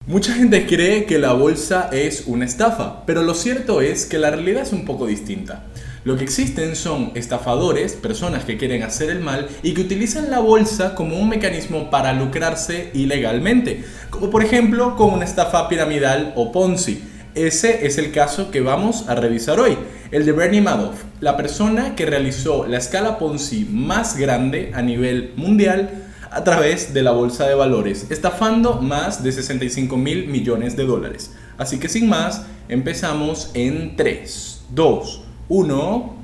Mucha gente cree que la bolsa es una estafa, pero lo cierto es que la realidad es un poco distinta. Lo que existen son estafadores, personas que quieren hacer el mal y que utilizan la bolsa como un mecanismo para lucrarse ilegalmente, como por ejemplo con una estafa piramidal o Ponzi. Ese es el caso que vamos a revisar hoy, el de Bernie Madoff, la persona que realizó la escala Ponzi más grande a nivel mundial a través de la bolsa de valores, estafando más de 65.000 millones de dólares. Así que sin más, empezamos en 3, 2, 1...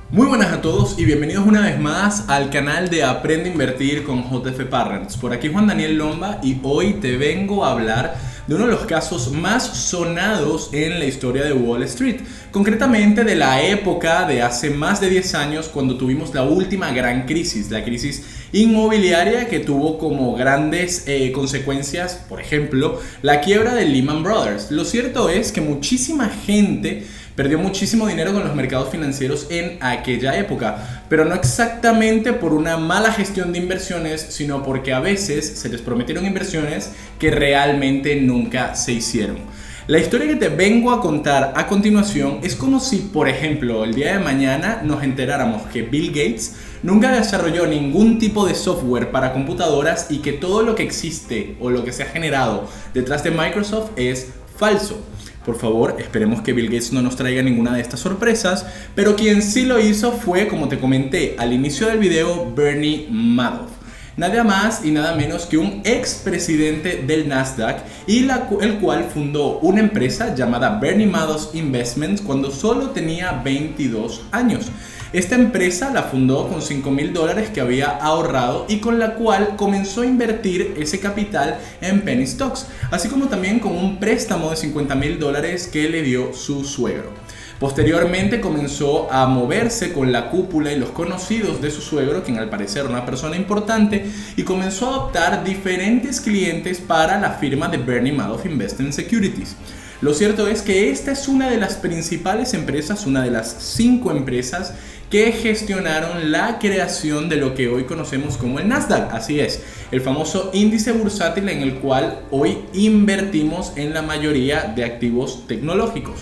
Muy buenas a todos y bienvenidos una vez más al canal de Aprende a Invertir con JF Partners. Por aquí Juan Daniel Lomba y hoy te vengo a hablar de uno de los casos más sonados en la historia de Wall Street. Concretamente de la época de hace más de 10 años cuando tuvimos la última gran crisis, la crisis inmobiliaria que tuvo como grandes consecuencias, por ejemplo, la quiebra de Lehman Brothers. Lo cierto es que muchísima gente perdió muchísimo dinero con los mercados financieros en aquella época, pero no exactamente por una mala gestión de inversiones, sino porque a veces se les prometieron inversiones que realmente nunca se hicieron. La historia que te vengo a contar a continuación es como si, por ejemplo, el día de mañana nos enteráramos que Bill Gates nunca desarrolló ningún tipo de software para computadoras y que todo lo que existe o lo que se ha generado detrás de Microsoft es falso. Por favor, esperemos que Bill Gates no nos traiga ninguna de estas sorpresas, pero quien sí lo hizo fue, como te comenté al inicio del video, Bernie Madoff. Nada más y nada menos que un expresidente del Nasdaq y el cual fundó una empresa llamada Bernie Madoff Investments cuando solo tenía 22 años. Esta empresa la fundó con $5,000 que había ahorrado y con la cual comenzó a invertir ese capital en penny stocks, así como también con un préstamo de $50,000 que le dio su suegro. Posteriormente comenzó a moverse con la cúpula y los conocidos de su suegro, quien al parecer era una persona importante, y comenzó a adoptar diferentes clientes para la firma de Bernie Madoff Investment Securities. Lo cierto es que esta es una de las principales empresas, una de las 5 empresas que gestionaron la creación de lo que hoy conocemos como el Nasdaq. Así es, el famoso índice bursátil en el cual hoy invertimos en la mayoría de activos tecnológicos.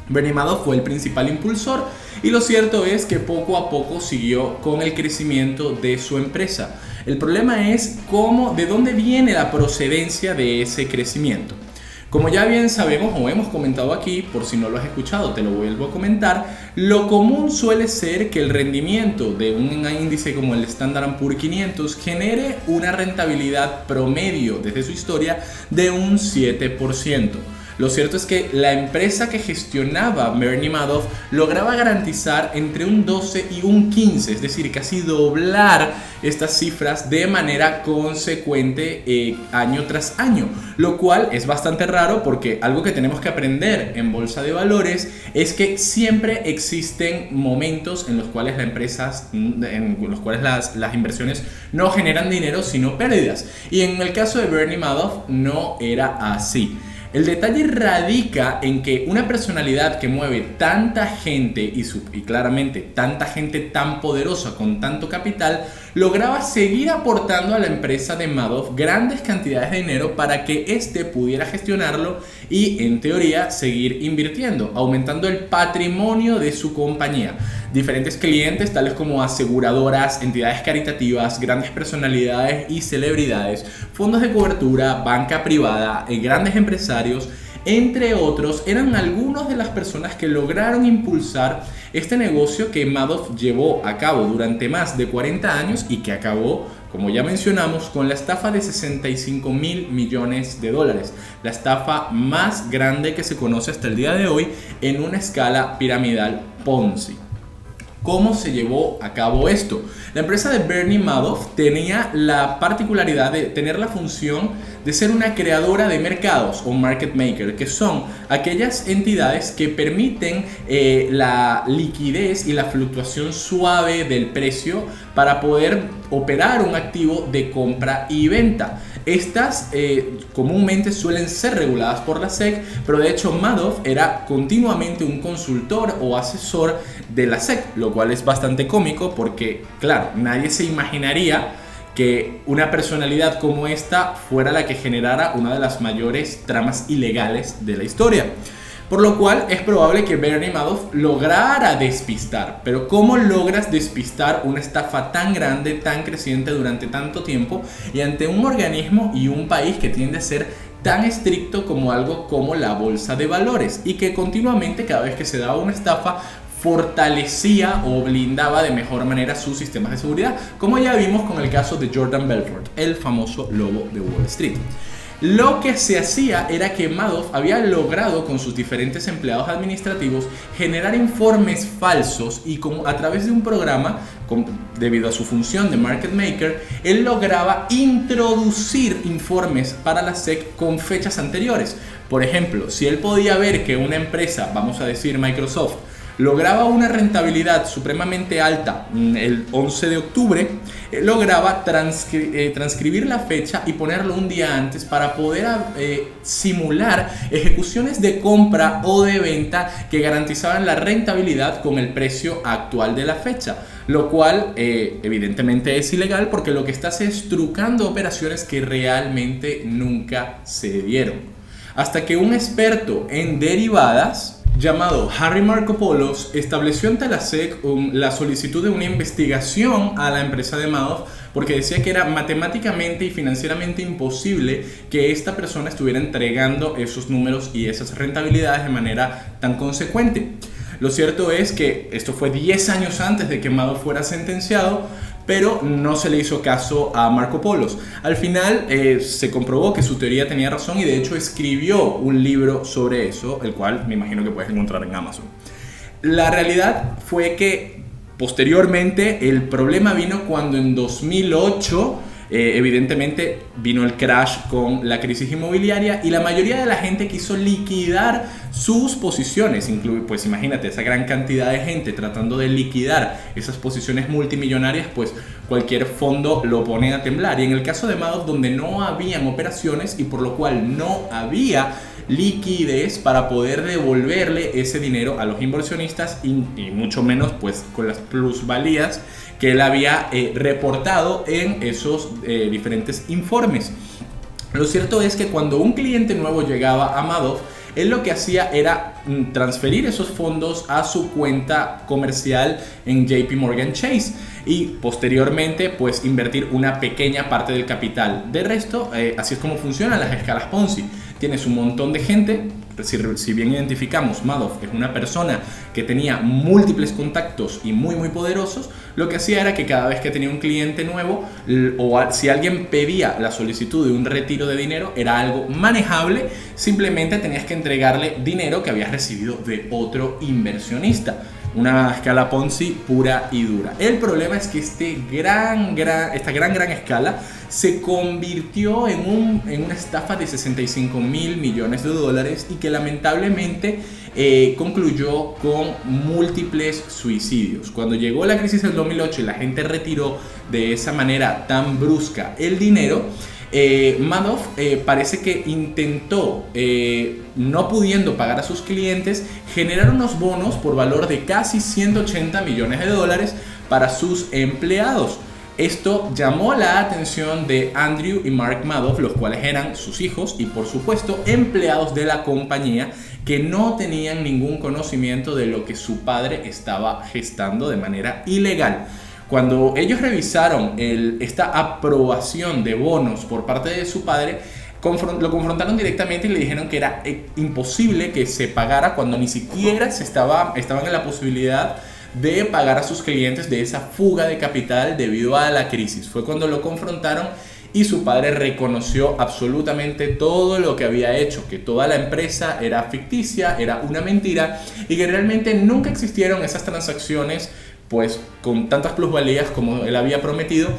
Bernie Madoff fue el principal impulsor y lo cierto es que poco a poco siguió con el crecimiento de su empresa. El problema es de dónde viene la procedencia de ese crecimiento. Como ya bien sabemos o hemos comentado aquí, por si no lo has escuchado te lo vuelvo a comentar, lo común suele ser que el rendimiento de un índice como el Standard & Poor's 500 genere una rentabilidad promedio desde su historia de un 7%. Lo cierto es que la empresa que gestionaba Bernie Madoff lograba garantizar entre un 12 y un 15, es decir, casi doblar estas cifras de manera consecuente año tras año, lo cual es bastante raro porque algo que tenemos que aprender en bolsa de valores es que siempre existen momentos en los cuales las inversiones no generan dinero sino pérdidas, y en el caso de Bernie Madoff no era así. El detalle radica en que una personalidad que mueve tanta gente y claramente tanta gente tan poderosa con tanto capital lograba seguir aportando a la empresa de Madoff grandes cantidades de dinero para que éste pudiera gestionarlo y en teoría seguir invirtiendo, aumentando el patrimonio de su compañía. Diferentes clientes tales como aseguradoras, entidades caritativas, grandes personalidades y celebridades, fondos de cobertura, banca privada, grandes empresarios, entre otros, eran algunas de las personas que lograron impulsar este negocio que Madoff llevó a cabo durante más de 40 años y que acabó, como ya mencionamos, con la estafa de 65.000 millones de dólares, la estafa más grande que se conoce hasta el día de hoy en una escala piramidal Ponzi. ¿Cómo se llevó a cabo esto? La empresa de Bernie Madoff tenía la particularidad de tener la función de ser una creadora de mercados o market maker, que son aquellas entidades que permiten la liquidez y la fluctuación suave del precio para poder operar un activo de compra y venta. Estas comúnmente suelen ser reguladas por la SEC, pero de hecho Madoff era continuamente un consultor o asesor de la SEC, lo cual es bastante cómico porque, claro, nadie se imaginaría que una personalidad como esta fuera la que generara una de las mayores tramas ilegales de la historia. Por lo cual es probable que Bernie Madoff lograra despistar. Pero ¿cómo logras despistar una estafa tan grande, tan creciente durante tanto tiempo y ante un organismo y un país que tiende a ser tan estricto como algo como la bolsa de valores y que continuamente, cada vez que se daba una estafa, fortalecía o blindaba de mejor manera sus sistemas de seguridad, como ya vimos con el caso de Jordan Belfort, el famoso lobo de Wall Street? Lo que se hacía era que Madoff había logrado con sus diferentes empleados administrativos generar informes falsos y a través de un programa, debido a su función de market maker, él lograba introducir informes para la SEC con fechas anteriores. Por ejemplo, si él podía ver que una empresa, vamos a decir Microsoft, lograba una rentabilidad supremamente alta el 11 de octubre, lograba transcribir la fecha y ponerlo un día antes para poder simular ejecuciones de compra o de venta que garantizaban la rentabilidad con el precio actual de la fecha, lo cual evidentemente es ilegal porque lo que estás es trucando operaciones que realmente nunca se dieron. Hasta que un experto en derivadas llamado Harry Markopolos estableció ante la SEC la solicitud de una investigación a la empresa de Madoff porque decía que era matemáticamente y financieramente imposible que esta persona estuviera entregando esos números y esas rentabilidades de manera tan consecuente. Lo cierto es que esto fue 10 años antes de que Madoff fuera sentenciado, pero no se le hizo caso a Markopolos. Al final se comprobó que su teoría tenía razón y de hecho escribió un libro sobre eso, el cual me imagino que puedes encontrar en Amazon. La realidad fue que posteriormente el problema vino cuando en 2008 evidentemente vino el crash con la crisis inmobiliaria y la mayoría de la gente quiso liquidar sus posiciones. Pues imagínate, esa gran cantidad de gente tratando de liquidar esas posiciones multimillonarias, pues cualquier fondo lo pone a temblar. Y en el caso de Madoff, donde no habían operaciones y por lo cual no había liquidez para poder devolverle ese dinero a los inversionistas y mucho menos pues con las plusvalías que él había reportado en esos diferentes informes. Lo cierto es que cuando un cliente nuevo llegaba a Madoff, él lo que hacía era transferir esos fondos a su cuenta comercial en JP Morgan Chase y posteriormente pues invertir una pequeña parte del capital. De resto, así es como funcionan las escalas Ponzi. Tienes un montón de gente. Si bien identificamos, Madoff es una persona que tenía múltiples contactos y muy poderosos, lo que hacía era que cada vez que tenía un cliente nuevo o si alguien pedía la solicitud de un retiro de dinero, era algo manejable, simplemente tenías que entregarle dinero que habías recibido de otro inversionista. Una escala Ponzi pura y dura. El problema es que esta gran escala se convirtió en una estafa de 65.000 millones de dólares y que lamentablemente concluyó con múltiples suicidios. Cuando llegó la crisis del 2008 y la gente retiró de esa manera tan brusca el dinero, Madoff parece que intentó, no pudiendo pagar a sus clientes, generar unos bonos por valor de casi 180 millones de dólares para sus empleados. Esto llamó la atención de Andrew y Mark Madoff, los cuales eran sus hijos y por supuesto empleados de la compañía que no tenían ningún conocimiento de lo que su padre estaba gestando de manera ilegal. Cuando ellos revisaron esta aprobación de bonos por parte de su padre, lo confrontaron directamente y le dijeron que era imposible que se pagara cuando ni siquiera estaban en la posibilidad de pagar a sus clientes de esa fuga de capital debido a la crisis. Fue cuando lo confrontaron y su padre reconoció absolutamente todo lo que había hecho, que toda la empresa era ficticia, era una mentira y que realmente nunca existieron esas transacciones pues con tantas plusvalías como él había prometido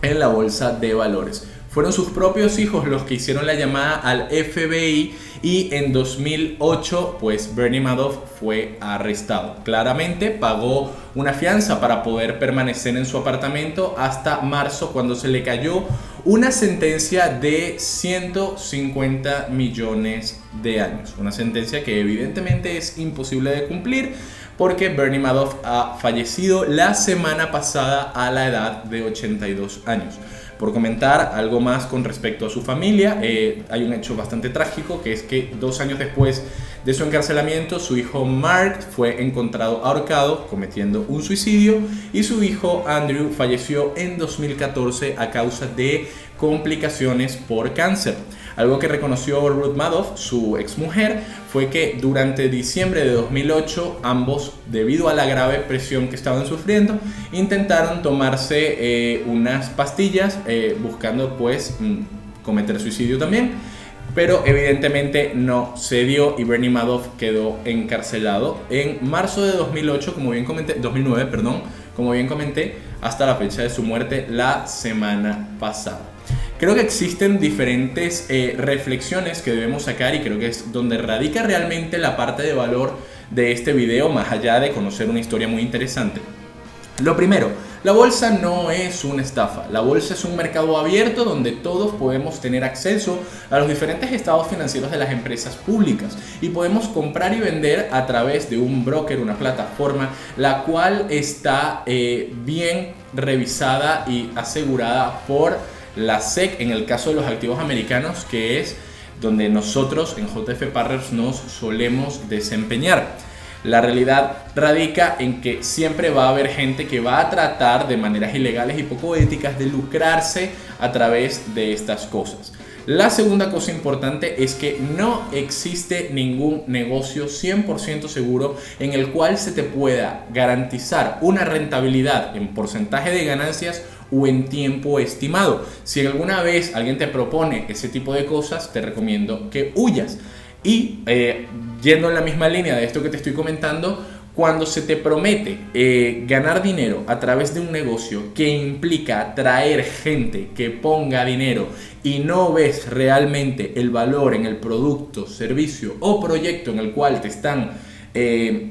en la bolsa de valores. Fueron sus propios hijos los que hicieron la llamada al FBI y en 2008 pues Bernie Madoff fue arrestado. Claramente pagó una fianza para poder permanecer en su apartamento hasta marzo, cuando se le cayó una sentencia de 150 millones de años. Una sentencia que evidentemente es imposible de cumplir porque Bernie Madoff ha fallecido la semana pasada a la edad de 82 años. Por comentar algo más con respecto a su familia, hay un hecho bastante trágico, que es que 2 años después de su encarcelamiento, su hijo Mark fue encontrado ahorcado cometiendo un suicidio y su hijo Andrew falleció en 2014 a causa de complicaciones por cáncer. Algo que reconoció Ruth Madoff, su exmujer, fue que durante diciembre de 2008 ambos, debido a la grave presión que estaban sufriendo, intentaron tomarse unas pastillas buscando pues cometer suicidio también, pero evidentemente no se dio y Bernie Madoff quedó encarcelado en marzo de 2008, 2009, como bien comenté, hasta la fecha de su muerte la semana pasada. Creo que existen diferentes reflexiones que debemos sacar y creo que es donde radica realmente la parte de valor de este video, más allá de conocer una historia muy interesante. Lo primero, la bolsa no es una estafa. La bolsa es un mercado abierto donde todos podemos tener acceso a los diferentes estados financieros de las empresas públicas y podemos comprar y vender a través de un broker, una plataforma, la cual está bien revisada y asegurada por la SEC en el caso de los activos americanos, que es donde nosotros en JF Partners nos solemos desempeñar. La realidad radica en que siempre va a haber gente que va a tratar de maneras ilegales y poco éticas de lucrarse a través de estas cosas. La segunda cosa importante es que no existe ningún negocio 100% seguro en el cual se te pueda garantizar una rentabilidad en porcentaje de ganancias o en tiempo estimado. Si alguna vez alguien te propone ese tipo de cosas, te recomiendo que huyas. Y yendo en la misma línea de esto que te estoy comentando, cuando se te promete ganar dinero a través de un negocio que implica traer gente que ponga dinero y no ves realmente el valor en el producto, servicio o proyecto en el cual te están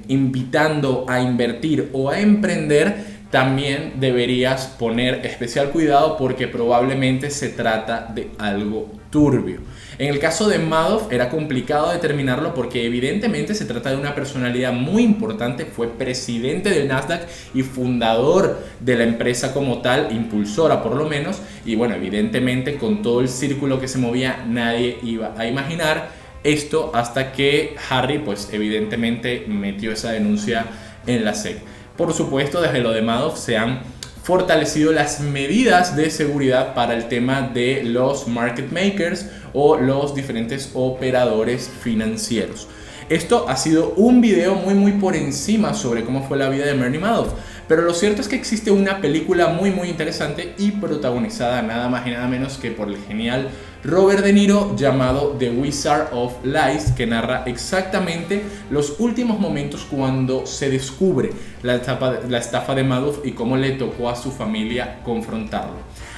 invitando a invertir o a emprender, también deberías poner especial cuidado porque probablemente se trata de algo turbio. En el caso de Madoff era complicado determinarlo porque evidentemente se trata de una personalidad muy importante, fue presidente del Nasdaq y fundador de la empresa como tal, impulsora por lo menos, y bueno, evidentemente con todo el círculo que se movía nadie iba a imaginar esto hasta que Harry pues evidentemente metió esa denuncia en la SEC. Por supuesto, desde lo de Madoff se han fortalecido las medidas de seguridad para el tema de los market makers o los diferentes operadores financieros. Esto ha sido un video muy por encima sobre cómo fue la vida de Bernie Madoff, pero lo cierto es que existe una película muy interesante y protagonizada nada más y nada menos que por el genial Robert De Niro, llamado The Wizard of Lies, que narra exactamente los últimos momentos cuando se descubre la estafa de Madoff y cómo le tocó a su familia confrontarlo.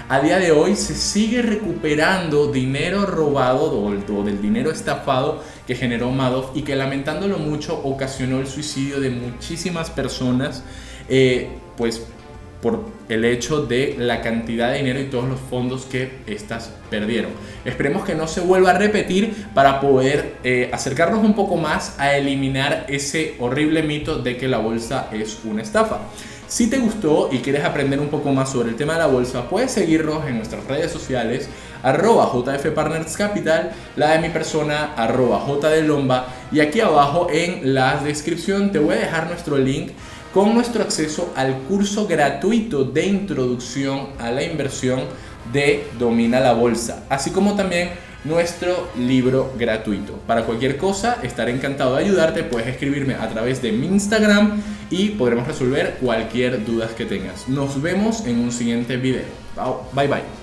A día de hoy se sigue recuperando dinero robado o del dinero estafado que generó Madoff y que, lamentándolo mucho, ocasionó el suicidio de muchísimas personas, pues por el hecho de la cantidad de dinero y todos los fondos que estas perdieron. Esperemos que no se vuelva a repetir para poder acercarnos un poco más a eliminar ese horrible mito de que la bolsa es una estafa. Si te gustó y quieres aprender un poco más sobre el tema de la bolsa, puedes seguirnos en nuestras redes sociales, @JFPartnersCapital, la de mi persona, @JDelomba, y aquí abajo en la descripción te voy a dejar nuestro link con nuestro acceso al curso gratuito de introducción a la inversión de Domina la Bolsa, así como también nuestro libro gratuito. Para cualquier cosa, estaré encantado de ayudarte. Puedes escribirme a través de mi Instagram y podremos resolver cualquier duda que tengas. Nos vemos en un siguiente video. Bye bye.